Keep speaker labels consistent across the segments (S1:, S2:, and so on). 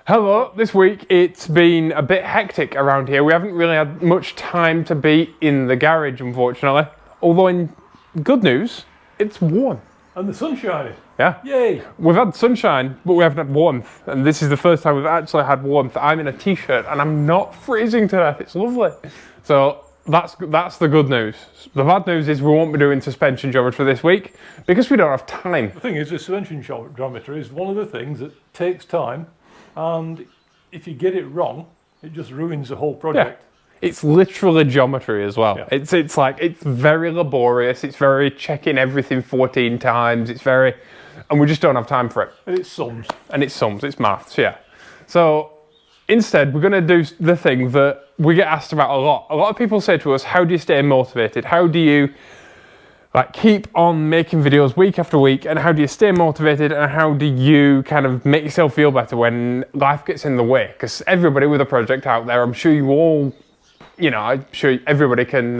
S1: Hello, this week it's been a bit hectic around here. We haven't really had much time to be in the garage, unfortunately. Although in good news, it's warm.
S2: And the sun's shining.
S1: Yeah.
S2: Yay.
S1: We've had sunshine, but we haven't had warmth. And this is the first time we've actually had warmth. I'm in a t-shirt and I'm not freezing to death. It's lovely. So that's the good news. The bad news is we won't be doing suspension geometry this week because we don't have time.
S2: The thing is, the suspension geometry is one of the things that takes time. And if you get it wrong, it just ruins the whole project.
S1: Yeah. It's literally geometry as well.
S2: Yeah.
S1: It's very laborious. It's very checking everything 14 times. It's very, and we just don't have time for it.
S2: And it's sums.
S1: And it's sums, it's maths, yeah. So instead, we're gonna do the thing that we get asked about a lot. A lot of people say to us, how do you stay motivated? How do you keep on making videos week after week, and how do you stay motivated, and how do you kind of make yourself feel better when life gets in the way? Because everybody with a project out there, I'm sure you all, I'm sure everybody can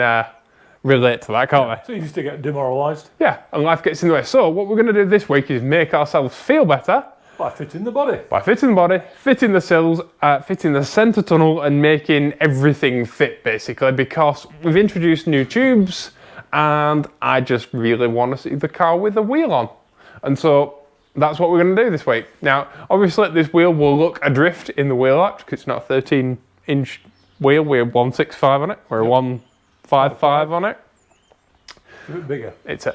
S1: relate to that, can't they?
S2: It's easy to get demoralised.
S1: Yeah, and life gets in the way. So what we're going to do this week is make ourselves feel better.
S2: By fitting the body.
S1: By fitting the body, fitting the sills, fitting the centre tunnel, and making everything fit, basically, because we've introduced new tubes, and I just really want to see the car with a wheel on. And so that's what we're going to do this week. Now, obviously this wheel will look adrift in the wheel arch because it's not a 13-inch wheel. We're 165 on it. We're 155 on it.
S2: It's a bit bigger.
S1: It's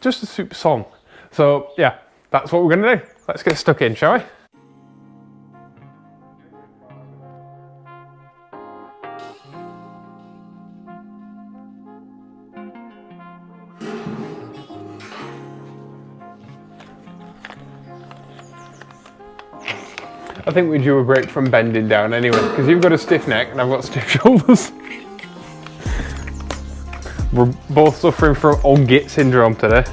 S1: just a super song. So yeah, that's what we're going to do. Let's get stuck in, shall we? I think we're due a break from bending down anyway, because you've got a stiff neck and I've got stiff shoulders. We're both suffering from on git syndrome today.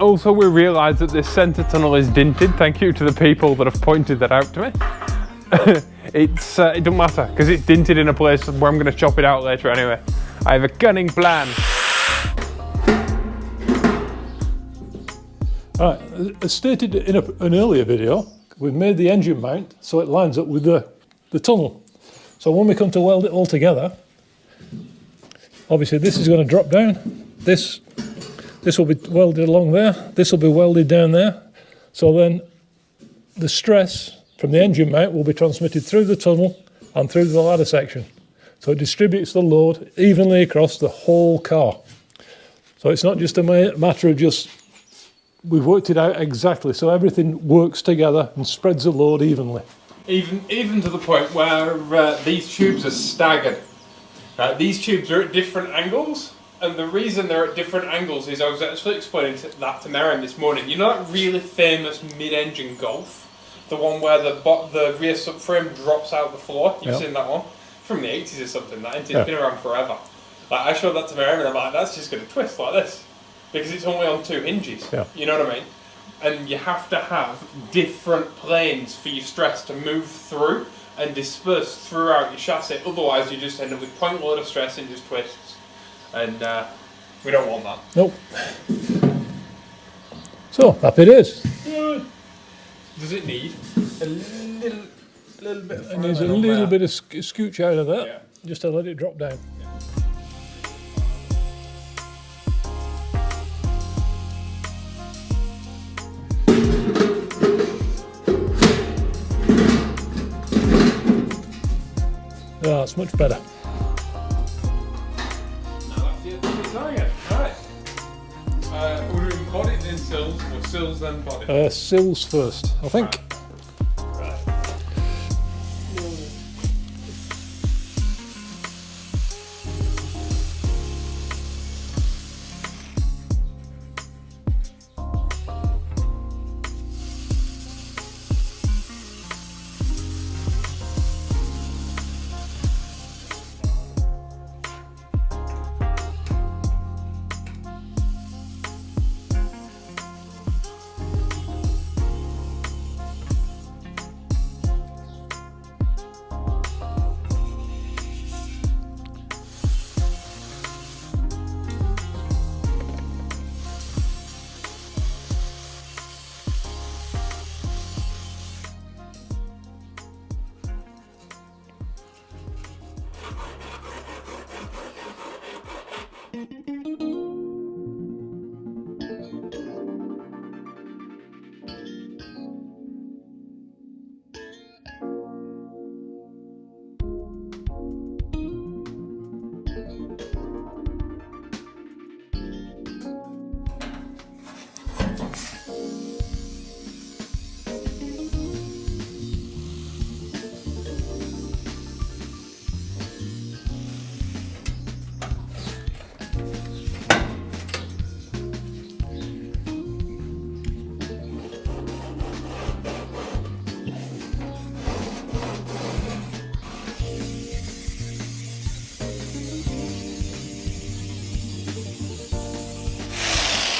S1: Also, we realised that this centre tunnel is dinted. Thank you to the people that have pointed that out to me. It doesn't matter because it's dinted in a place where I'm going to chop it out later anyway. I have a cunning plan.
S2: Right, as stated in an earlier video, we've made the engine mount so it lines up with the tunnel. So when we come to weld it all together, obviously this is going to drop down. This will be welded along there, this will be welded down there. So then the stress from the engine mount will be transmitted through the tunnel and through the ladder section. So it distributes the load evenly across the whole car. So it's not just a matter of we've worked it out exactly, so everything works together and spreads the load evenly.
S1: Even to the point where these tubes are staggered. These tubes are at different angles. And the reason they're at different angles is I was actually explaining that to Marion this morning. You know that really famous mid-engine Golf? The one where the rear subframe drops out the floor? You've seen that one? From the 80s or something. That engine's been around forever. I showed that to Marion and I'm like, that's just going to twist like this. Because it's only on 2 hinges. Yeah. You know what I mean? And you have to have different planes for your stress to move through and disperse throughout your chassis. Otherwise you just end up with point load of stress and just twists. And we don't want that.
S2: Nope. So, happy it is.
S1: Does it need a little bit of...
S2: It needs a little bit of scooch out of that, just to let it drop down. Yeah, that's much better.
S1: We're doing body then sills, or sills then body?
S2: Sills first, I think.
S1: Right.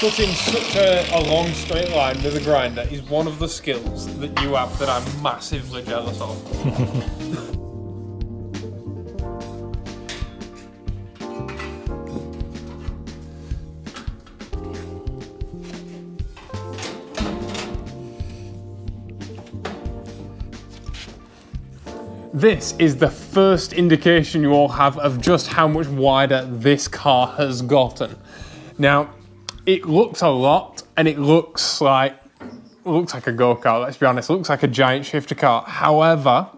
S1: cutting such a long straight line with a grinder is one of the skills that you have that I'm massively jealous of. This is the first indication you all have of just how much wider this car has gotten. Now, it looks a lot, and it looks like a go-kart, let's be honest. It looks like a giant shifter car. However,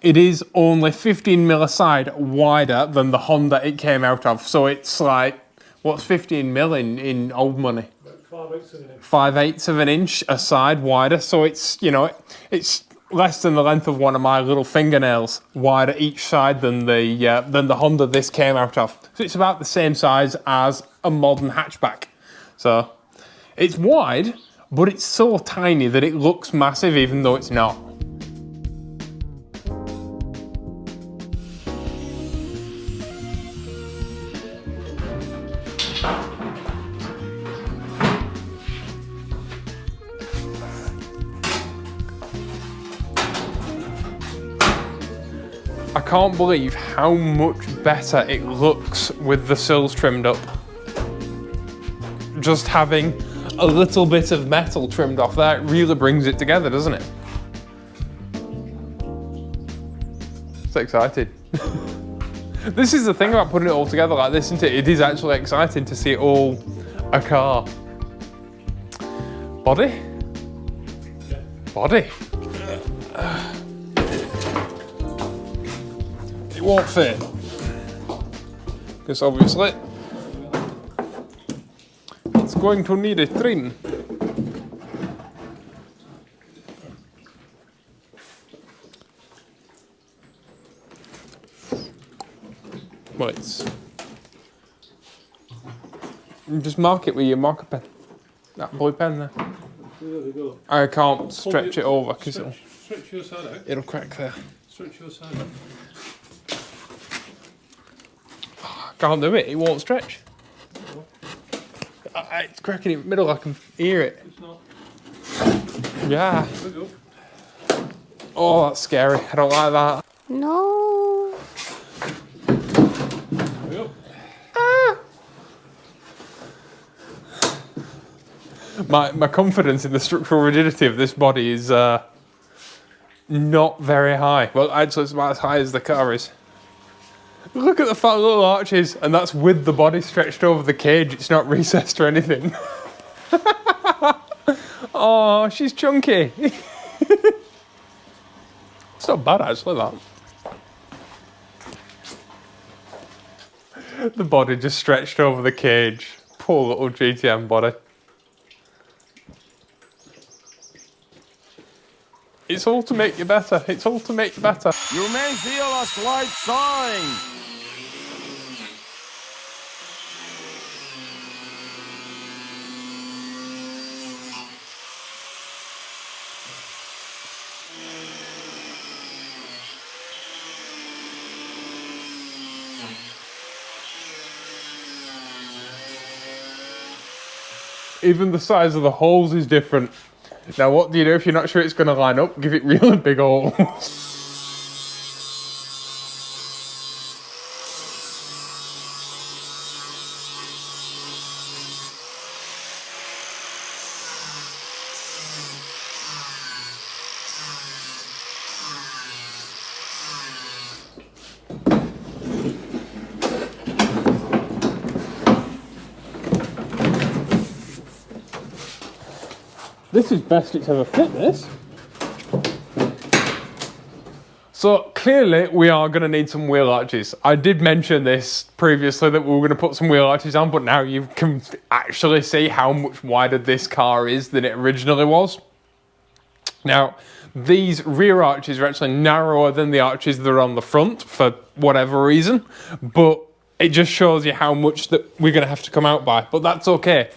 S1: it is only 15 mil aside wider than the Honda it came out of. So it's like, what's 15 mil in old money?
S2: 5/8 of an inch.
S1: 5/8 of an inch aside wider. So it's, you know, it's less than the length of one of my little fingernails wider each side than the Honda this came out of. So it's about the same size as a modern hatchback. So it's wide, but it's so tiny that it looks massive even though it's not. I can't believe how much better it looks with the sills trimmed up. Just having a little bit of metal trimmed off there, it really brings it together, doesn't it? So excited. This is the thing about putting it all together like this, isn't it? It is actually exciting to see it all a car. Body?
S2: Yeah.
S1: Body. It won't fit, because obviously it's going to need a trim. Well, it's... just mark it with your marker pen. That blue pen there.
S2: There we go.
S1: I can't stretch it over because
S2: Stretch your side out.
S1: it'll crack there.
S2: Stretch your side out.
S1: Can't do it, it won't stretch. It's cracking in the middle, I can hear it.
S2: It's not.
S1: Yeah.
S2: There we go.
S1: Oh, that's scary. I don't like that.
S3: No.
S2: There we go.
S1: My confidence in the structural rigidity of this body is not very high. Well, actually, it's about as high as the car is. Look at the fat little arches, and that's with the body stretched over the cage. It's not recessed or anything. Oh, she's chunky. It's not bad, actually, that. The body just stretched over the cage. Poor little GTM body. It's all to make you better. It's all to make you better.
S4: You may see a slight sign.
S1: Even the size of the holes is different. Now, what do you do if you're not sure it's going to line up? Give it really big holes. This is best it's ever fit, this. So clearly we are going to need some wheel arches. I did mention this previously that we were going to put some wheel arches on, but now you can actually see how much wider this car is than it originally was. Now, these rear arches are actually narrower than the arches that are on the front for whatever reason, but it just shows you how much that we're going to have to come out by, but that's okay.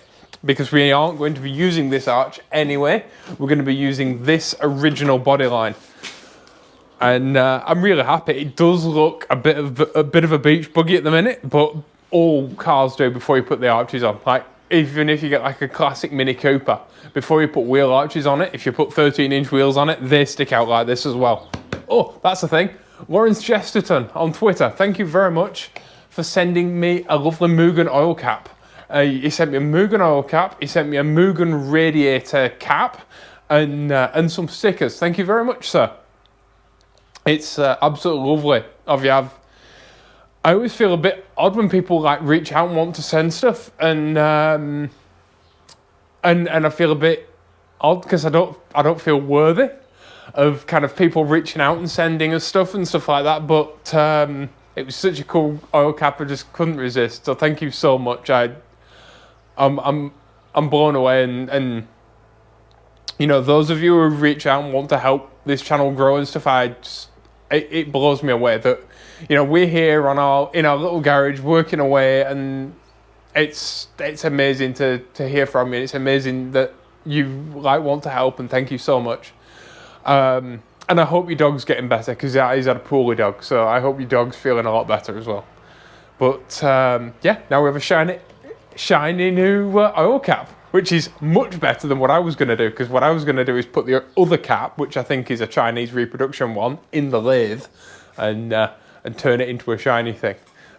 S1: Because we aren't going to be using this arch anyway. We're going to be using this original body line. And I'm really happy. It does look a bit of a beach buggy at the minute, but all cars do before you put the arches on. Like, even if you get like a classic Mini Cooper, before you put wheel arches on it, if you put 13-inch wheels on it, they stick out like this as well. Oh, that's the thing. Lawrence Chesterton on Twitter, thank you very much for sending me a lovely Mugen oil cap. He sent me a Mugen oil cap, he sent me a Mugen radiator cap, and some stickers. Thank you very much, sir. It's absolutely lovely of you. I always feel a bit odd when people like reach out and want to send stuff, and I feel a bit odd because I don't feel worthy of kind of people reaching out and sending us stuff and stuff like that. But it was such a cool oil cap, I just couldn't resist. So thank you so much. I'm blown away, and you know, those of you who reach out and want to help this channel grow and stuff, it blows me away that, you know, we're here in our little garage working away, and it's amazing to hear from you. It's amazing that you like want to help, and thank you so much. And I hope your dog's getting better, because he's had a poorly dog, so I hope your dog's feeling a lot better as well. But yeah, now we have a shiny new oil cap, which is much better than what I was going to do, because what I was going to do is put the other cap, which I think is a Chinese reproduction one, in the lathe and turn it into a shiny thing.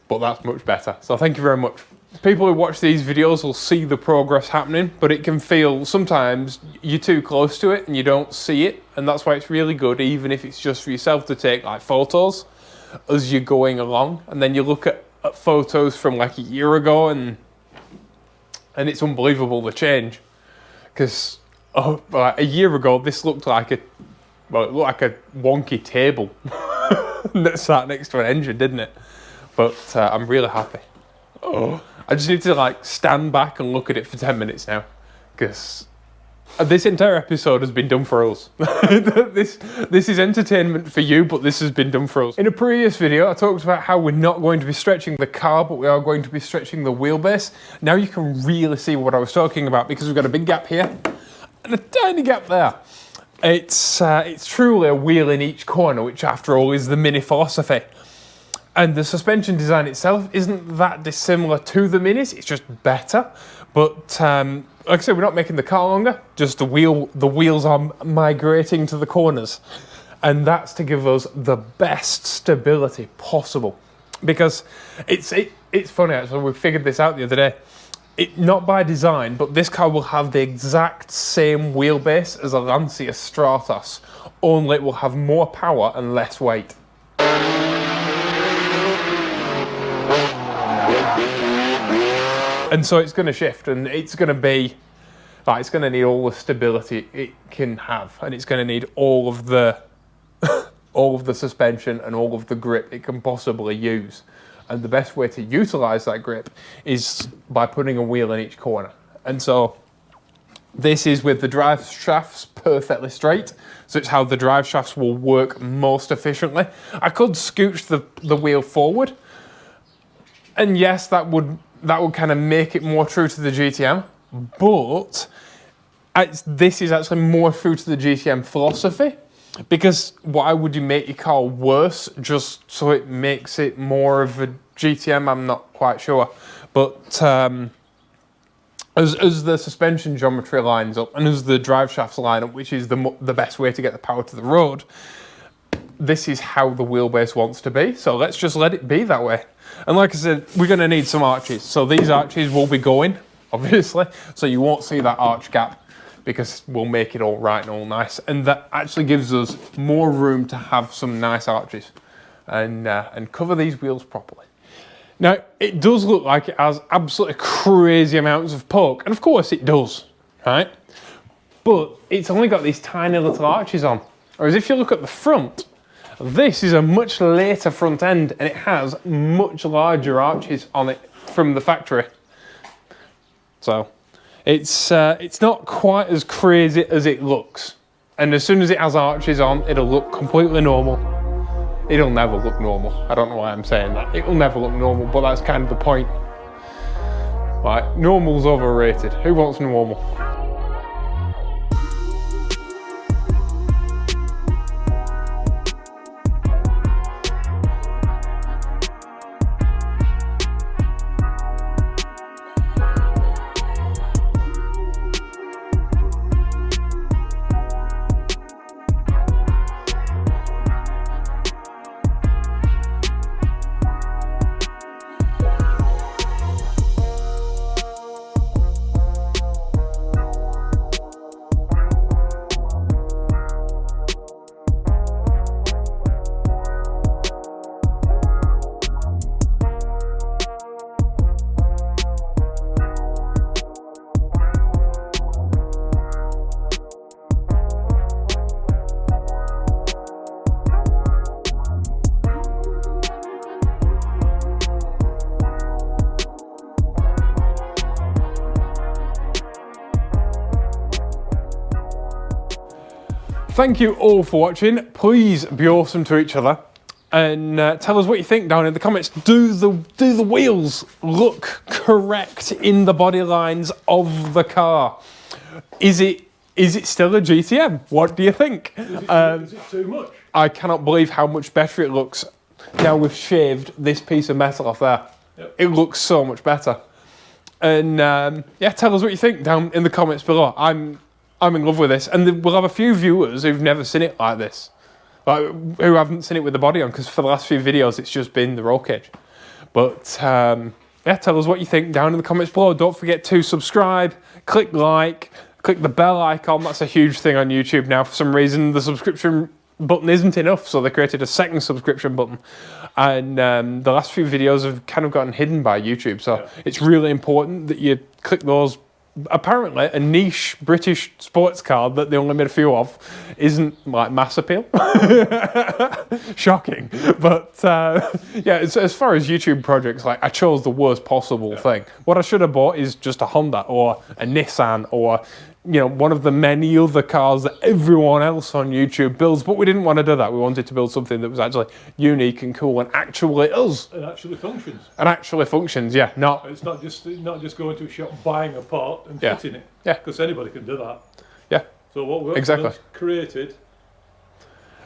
S1: But that's much better. So thank you very much. People who watch these videos will see the progress happening, but it can feel sometimes you're too close to it and you don't see it. And that's why it's really good, even if it's just for yourself, to take like photos as you're going along. And then you look at photos from like a year ago, and it's unbelievable the change. Because like a year ago, this looked like it looked like a wonky table that sat next to an engine, didn't it? But I'm really happy. Oh, I just need to like stand back and look at it for 10 minutes now, because this entire episode has been done for us. This is entertainment for you, but this has been done for us. In a previous video, I talked about how we're not going to be stretching the car, but we are going to be stretching the wheelbase. Now you can really see what I was talking about, because we've got a big gap here and a tiny gap there. It's truly a wheel in each corner, which after all is the Mini philosophy. And the suspension design itself isn't that dissimilar to the Minis, it's just better. But like I said, we're not making the car longer, just the wheels are migrating to the corners. And that's to give us the best stability possible. Because it's funny actually, we figured this out the other day. Not by design, but this car will have the exact same wheelbase as a Lancia Stratos, only it will have more power and less weight. And so it's going to shift, and it's going to be like, it's going to need all the stability it can have, and it's going to need all of the suspension and all of the grip it can possibly use. And the best way to utilize that grip is by putting a wheel in each corner. And so this is with the drive shafts perfectly straight, so it's how the drive shafts will work most efficiently. I could scooch the wheel forward, and yes, that would kind of make it more true to the GTM, but this is actually more true to the GTM philosophy, because why would you make your car worse just so it makes it more of a GTM? I'm not quite sure. But as the suspension geometry lines up, and as the drive shafts line up, which is the best way to get the power to the road, this is how the wheelbase wants to be. So let's just let it be that way. And like I said, we're going to need some arches. So these arches will be going, obviously. So you won't see that arch gap, because we'll make it all right and all nice. And that actually gives us more room to have some nice arches and cover these wheels properly. Now, it does look like it has absolutely crazy amounts of poke. And of course it does, right? But it's only got these tiny little arches on. Whereas if you look at the front, this is a much later front end, and it has much larger arches on it from the factory. So it's not quite as crazy as it looks. And as soon as it has arches on, it'll look completely normal. It'll never look normal. I don't know why I'm saying that. It'll never look normal, but that's kind of the point. Like, normal's overrated. Who wants normal? thank you all for watching. Please be awesome to each other. And tell us what you think down in the comments. Do the wheels look correct in the body lines of the car? Is it still a GTM? What do you think?
S2: Is it too much?
S1: I cannot believe how much better it looks now we've shaved this piece of metal off there.
S2: Yep.
S1: It looks so much better. And yeah, tell us what you think down in the comments below. I'm in love with this, and we'll have a few viewers who've never seen it like this, like, who haven't seen it with the body on, because for the last few videos it's just been the roll cage. But yeah, tell us what you think down in the comments below. Don't forget to subscribe, click like, click the bell icon. That's a huge thing on YouTube now. For some reason, the subscription button isn't enough, so they created a second subscription button. And the last few videos have kind of gotten hidden by YouTube, so it's really important that you click those. Apparently, a niche British sports car that they only made a few of isn't like mass appeal. Shocking. But yeah, as far as YouTube projects, like, I chose the worst possible thing. What I should have bought is just a Honda or a Nissan or, you know, one of the many other cars that everyone else on YouTube builds, but we didn't want to do that. We wanted to build something that was actually unique and cool and actually us.
S2: It actually functions.
S1: And actually functions, yeah.
S2: It's not just going to a shop, buying a part and fitting it.
S1: Yeah.
S2: Because anybody can do that.
S1: Yeah.
S2: So what we've created.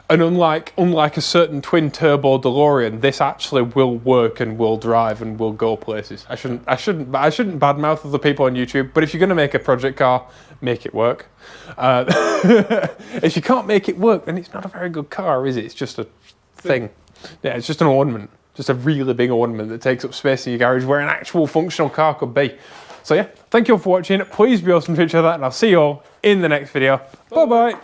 S1: And unlike a certain twin turbo DeLorean, this actually will work and will drive and will go places. I shouldn't badmouth other people on YouTube, but if you're going to make a project car, make it work. If you can't make it work, then it's not a very good car, is it? It's just a thing. Yeah, it's just an ornament, just a really big ornament that takes up space in your garage where an actual functional car could be. So yeah, thank you all for watching. Please be awesome to each other, and I'll see you all in the next video. Bye bye.